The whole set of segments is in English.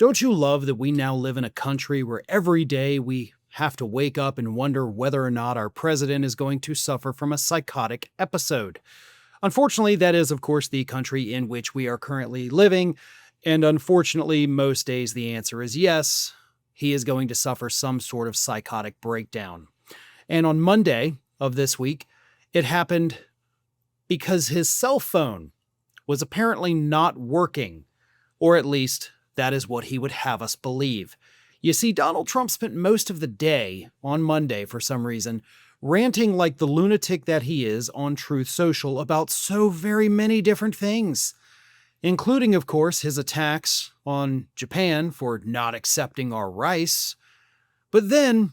Don't you love that we now live in a country where every day we have to wake up and wonder whether or not our president is going to suffer from a psychotic episode? Unfortunately, that is, of course, the country in which we are currently living. And unfortunately, most days the answer is yes, he is going to suffer some sort of psychotic breakdown. And on Monday of this week, it happened because his cell phone was apparently not working, or at least that is what he would have us believe. You see, Donald Trump spent most of the day on Monday, for some reason, ranting like the lunatic that he is on Truth Social about so very many different things, including, of course, his attacks on Japan for not accepting our rice. But then,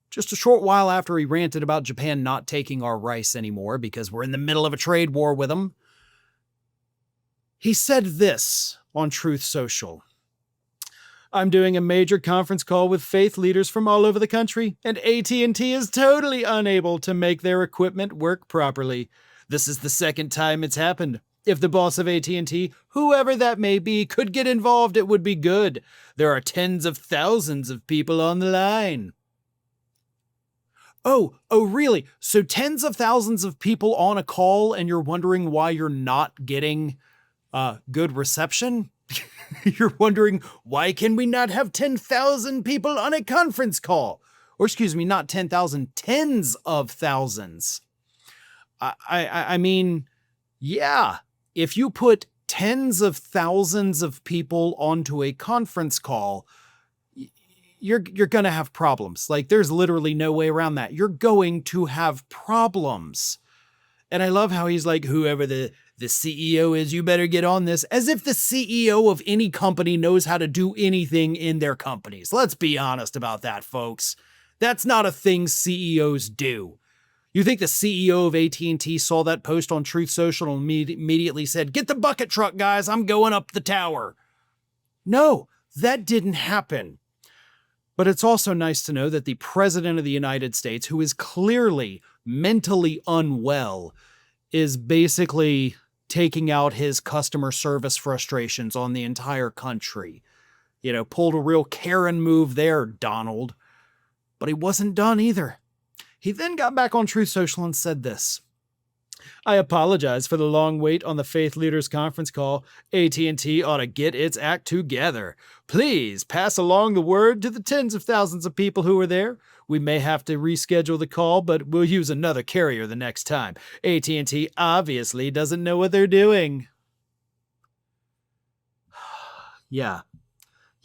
just a short while after he ranted about Japan not taking our rice anymore because we're in the middle of a trade war with them, he said this on Truth Social. I'm doing a major conference call with faith leaders from all over the country, and AT&T is totally unable to make their equipment work properly. This is the second time it's happened. If the boss of AT&T, whoever that may be, could get involved, it would be good. There are tens of thousands of people on the line. Oh, really? So tens of thousands of people on a call, and you're wondering why you're not getting good reception? You're wondering, why can we not have 10,000 people on a conference call? Or excuse me, not 10,000, tens of thousands. I mean, yeah, if you put tens of thousands of people onto a conference call, you're going to have problems. Like, there's literally no way around that. You're going to have problems. And I love how he's like, whoever the CEO is, you better get on this, as if the CEO of any company knows how to do anything in their companies. Let's be honest about that, folks. That's not a thing CEOs do. You think the CEO of AT&T saw that post on Truth Social and immediately said, get the bucket truck, guys, I'm going up the tower? No, that didn't happen. But it's also nice to know that the President of the United States, who is clearly mentally unwell, is basically taking out his customer service frustrations on the entire country. You know, pulled a real Karen move there, Donald. But he wasn't done either. He then got back on Truth Social and said this. I apologize for the long wait on the Faith Leaders conference call. AT&T ought to get its act together. Please pass along the word to the tens of thousands of people who were there. We may have to reschedule the call, but we'll use another carrier the next time. AT&T obviously doesn't know what they're doing. Yeah,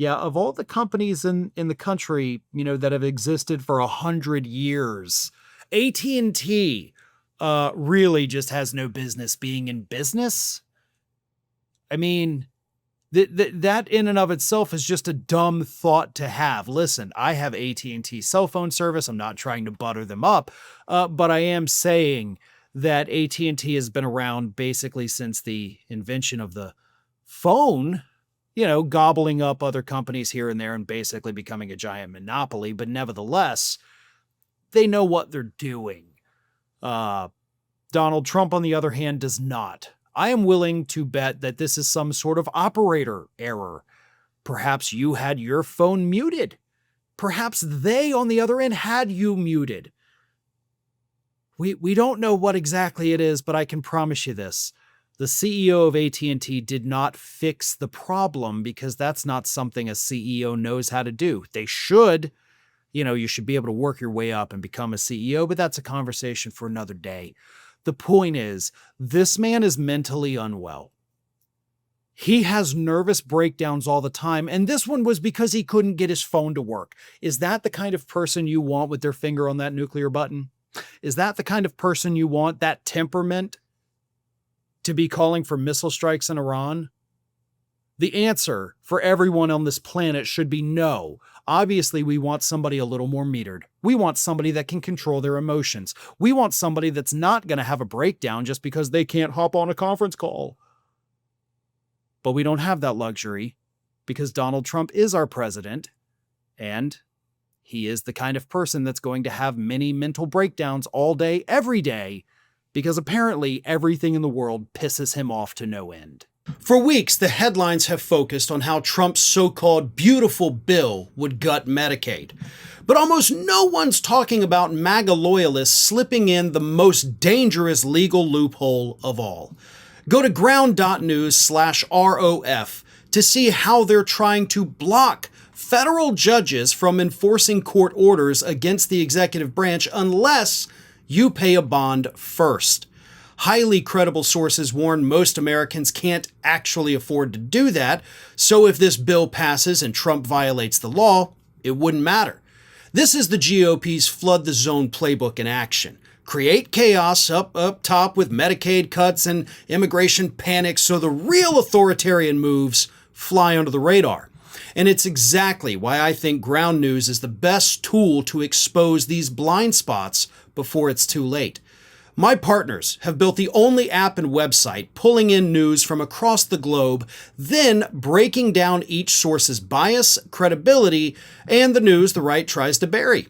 of all the companies in the country, that have existed for 100 years, AT&T really just has no business being in business. I mean, that in and of itself is just a dumb thought to have. Listen, I have AT&T cell phone service. I'm not trying to butter them up, but I am saying that AT&T has been around basically since the invention of the phone, gobbling up other companies here and there and basically becoming a giant monopoly. But nevertheless, they know what they're doing. Donald Trump, on the other hand, does not. I am willing to bet that this is some sort of operator error. Perhaps you had your phone muted. Perhaps they, on the other end, had you muted. We don't know what exactly it is, but I can promise you this. The CEO of AT&T did not fix the problem because that's not something a CEO knows how to do. They should. You should be able to work your way up and become a CEO, but that's a conversation for another day. The point is, this man is mentally unwell. He has nervous breakdowns all the time, and this one was because he couldn't get his phone to work. Is that the kind of person you want with their finger on that nuclear button? Is that the kind of person you want, that temperament, to be calling for missile strikes in Iran? The answer for everyone on this planet should be no. Obviously, we want somebody a little more metered. We want somebody that can control their emotions. We want somebody that's not going to have a breakdown just because they can't hop on a conference call. But we don't have that luxury because Donald Trump is our president, and he is the kind of person that's going to have many mental breakdowns all day, every day, because apparently everything in the world pisses him off to no end. For weeks, the headlines have focused on how Trump's so-called beautiful bill would gut Medicaid. But almost no one's talking about MAGA loyalists slipping in the most dangerous legal loophole of all. Go to ground.news/ROF to see how they're trying to block federal judges from enforcing court orders against the executive branch unless you pay a bond first. Highly credible sources warn most Americans can't actually afford to do that, so if this bill passes and Trump violates the law, it wouldn't matter. This is the GOP's flood the zone playbook in action. Create chaos up top with Medicaid cuts and immigration panic so the real authoritarian moves fly under the radar. And it's exactly why I think Ground News is the best tool to expose these blind spots before it's too late. My partners have built the only app and website pulling in news from across the globe, then breaking down each source's bias, credibility, and the news the right tries to bury.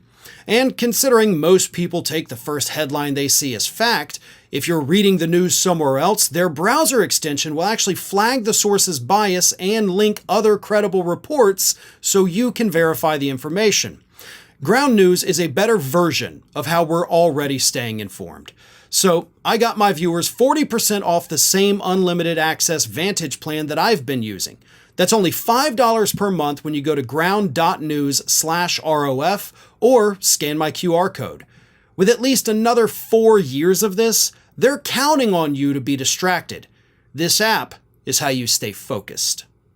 And considering most people take the first headline they see as fact, if you're reading the news somewhere else, their browser extension will actually flag the source's bias and link other credible reports so you can verify the information. Ground News is a better version of how we're already staying informed. So I got my viewers 40% off the same unlimited access Vantage plan that I've been using. That's only $5 per month when you go to ground.news/ROF or scan my QR code. With at least another 4 years of this, they're counting on you to be distracted. This app is how you stay focused.